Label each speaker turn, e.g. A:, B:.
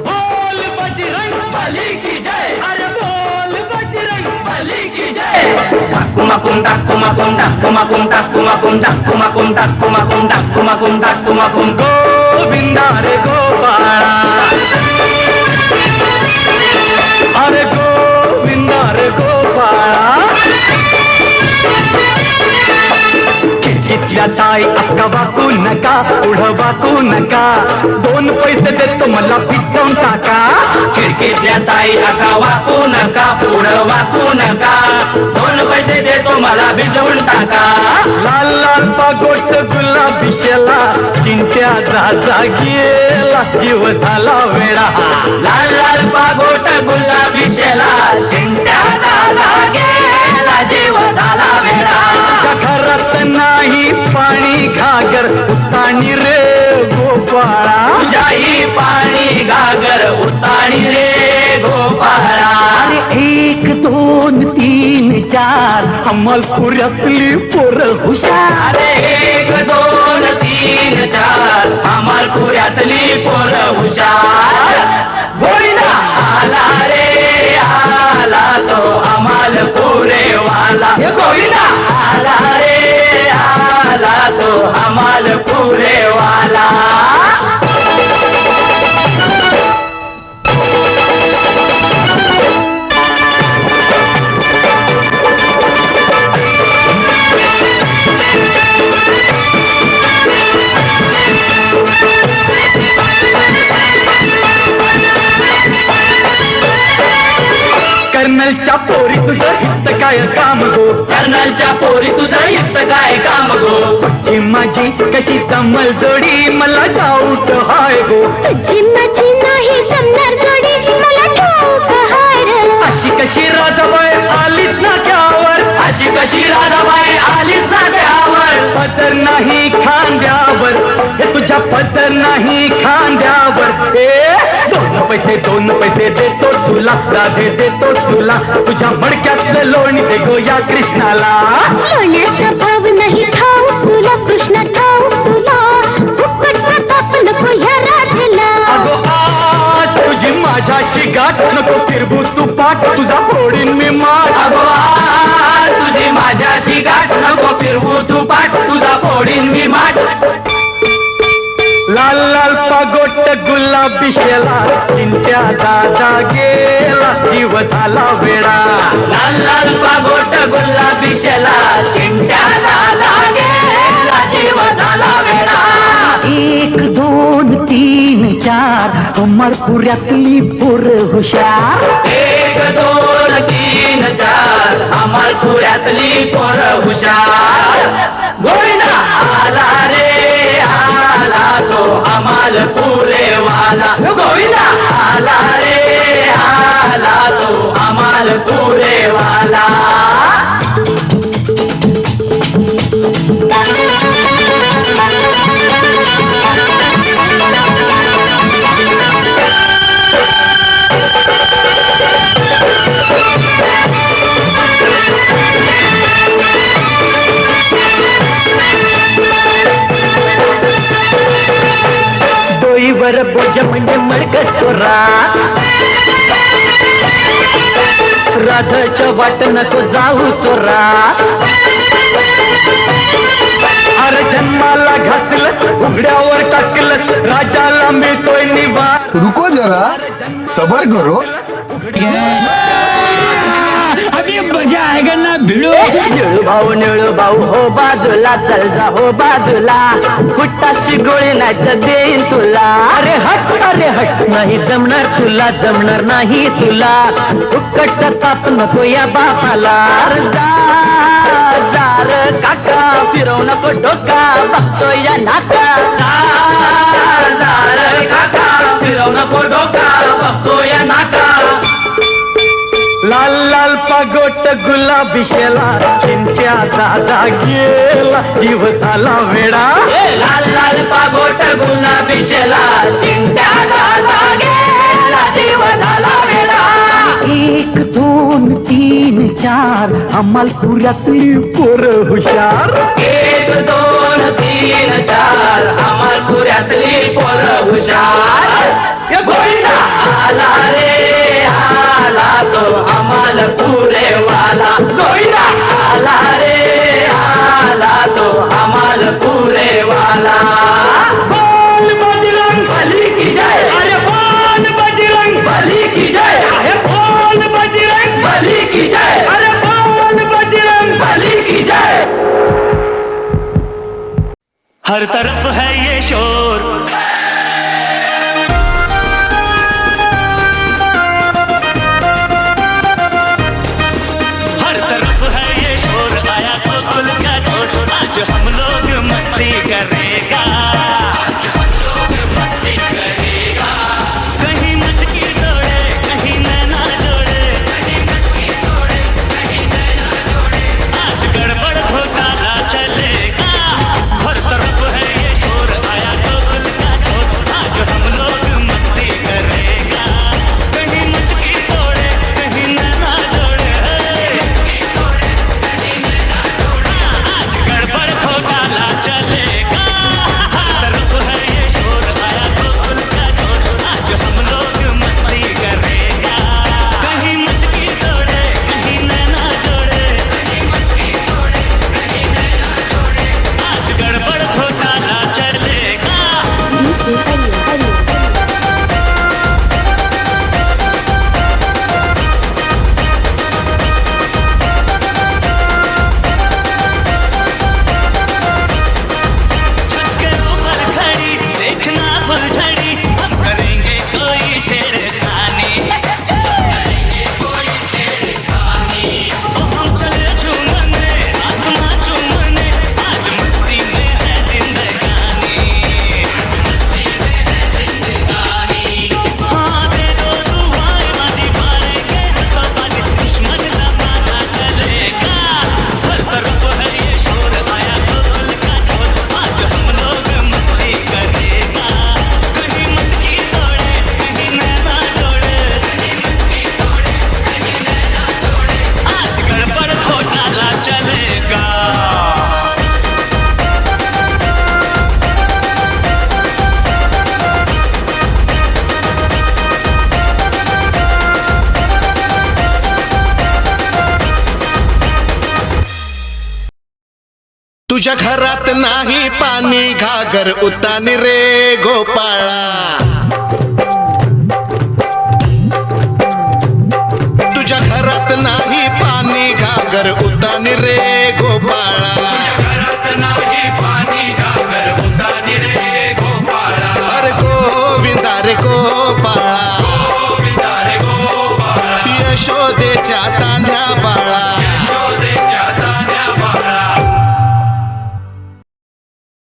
A: बोल बजरंग बली की जय, अरे बोल बजरंग बली की जय। कुमाकुम कुमाकुम कुमाकुम कुमाकुम कुमाकुम कुमाकुम कुमाकुम कुमाकुम गोविंदा रे गोपाळा, अरे गोविंदा रे गोपाळा। खिडकीतल्या ताई अक्का वाकू नका, पुढं वाकू नका, 2 पैसे देतो मला पिटवून टाका। खिडकीतल्या ताई अक्का वाकू नका, पुढं वाकू नका, 2 पैसे देतो मला भिजवून टाका। लाल लाल पागोट गुलाबी शेला, चिंट्या जा गेला, जीव झाला वेडा। लाल लाल पागोट गुलाबी शेला, चिंट्या जा गेला, जीव झाला वेडा। घरात नाही पाणी घागर, उताणी रे गोपाळा, तुझ्याही पाणी घागर, उताणी रे गोपाळा। 1 2 3 4 अमलपुरातली पोरं हुशार, 1 2 3 4 अमलपुरातली पोरं हुशार। गोविंदा आला रे आला तो अमलपुरे वाला, गोविंदा आला रे आला तो अमलपुरे वाला। कर्नलच्या पोरी तुझं हित काय काम गो, कर्नलच्या पोरी तुझं हित काय काम गो। तुझी माझी कशी जमल जोडी मला ठाऊक हाय गो,
B: तुझी माझी नाही जमणार जोडी मला ठाऊक हाय रे।
A: अशी कशी राधाबाई आलीच ना त्यावर, अशी कशी राधाबाई आलीच ना त्यावर। पदर नाही खांद्यावर, हे तुझ्या पदर नाही खांद्यावर। 2 पैसे देतो तुला, राधे देतो तुला, तुझ्या मडक्यातलं लोणी दे गो या कृष्णाला।
B: लोण्याचा भाव नाही ठाऊक तुला, कृष्ण ठाऊक तुला, फुकट प्रताप नको या राधेला।
A: अगो आज तुझी माझ्याशी गाठ, नको फिरबू तू पाठ, तुझा फोडीन मी माठ। अगो आज तुझी माझ्याशी गाठ, नको फिरबू तू पाठ, तुझा फोडीन मी माठ। लाल लाल पागोट गुलाबी शेला, चिंट्या दादा गेला, जीव झाला वेडा। लाल लाल पागोट गुलाबी शेला, चिंट्या दादा गेला, जीव झाला वेडा।
B: 1 2 3 4 अमरपुरातली पोरं हुशार,
A: 1 2 3 4 अमरपुरातली पोरं हुशार। गोविंदा आला रे आला तो अमलपुरे वाला, गोविंदा आला रे आला तो अमलपुरे वाला। डोईवर बोज म्हणजे मडकत चोरा, राधाच्या वाट नको जाऊ चोरा। अरे जन्माला घातलं, उघड्यावर टाकलं, राजाला मिळतोय निवास।
C: रुको जरा, सबर करो।
D: अभी मजा आएगा ना भिड़ो।
A: निळू भाऊ हो बाजूला, चल जा हो बाजूला, फुटाशी गोळी नाही तर देईन तुला। अरे हट नाही जमणार तुला, जमणार नाही तुला, फुकट ताप नको या बापाला। जा रे काका, फिरव नको डोका, बघतो या नाका। जा रे काका, फिरव नको डोका, बघतो या नाका। लाल लाल पागोट गुलाबी शेला, चिंट्या दादा गेला, जीव झाला वेडा। लाल लाल पागोट गुलाबी शेला, चिंट्या दादा गेला, जीव झाला वेडा।
B: 1 2 3 4 अमलपुरातली पोरं हुशार,
A: 1 2 3 4 पुऱ्यातली पोरं हुशार गोविंदा आला रे आला तो हमाल पुरे वाला गोविंदा आला रे आला तो हमाल पुरे वाला बोल बजरंग बली की जय अरे बोल बजरंग बली की जय अरे बोल बजरंग बली की जय अरे बोल बजरंग बली की जय।
E: हर तरफ है ये शोर हर तरफ है ये शोर आया तो कुल का छोड़ आज हम लोग मस्ती करेगा कहीं मटकी तोड़े कहीं नैना जोड़े आज गड़बड़ घोटाला चलेगा हर तरफ है ये शोर आया तो कुल का छोड़ आज हम लोग मस्ती करेगा कहीं मटकी तोड़े कहीं नैना जोड़े आज गड़बड़ घोटाला चलेगा हर तरफ है ये शोर आया तो कुल का छोड़ आज हम लोग मस्ती करेगा कहीं मटकी तोड़े कहीं नैना जोड़े आज गड़बड़ घोटाला चलेगा छत के ऊपर खड़ी देखना फुलझड़ी हम करेंगे कोई छेड़खानी हम चले झूमने आसमां चूमने आज मस्ती में है जिंदगानी हाँ दे दो दुआएं बाजी मारेंगे हाथों बाजी दुश्मन जमाना चलेगा हर तरफ है ये शोर आया तो कुल का छोड़ आज हम लोग मस्ती करेगा कहीं मटकी तोड़े कहीं नैना जोड़े आज गड़बड़ घोटाला चलेगा।
F: तुझ्या घरात नाही पाणी घागर उतानी रे गोपाळा तुझ्या घरात नाही पाणी घागर उतानी रे गोपाळा अरे गोविंदा रे गोपाळा यशोदेच्या तान्ह्या बाळा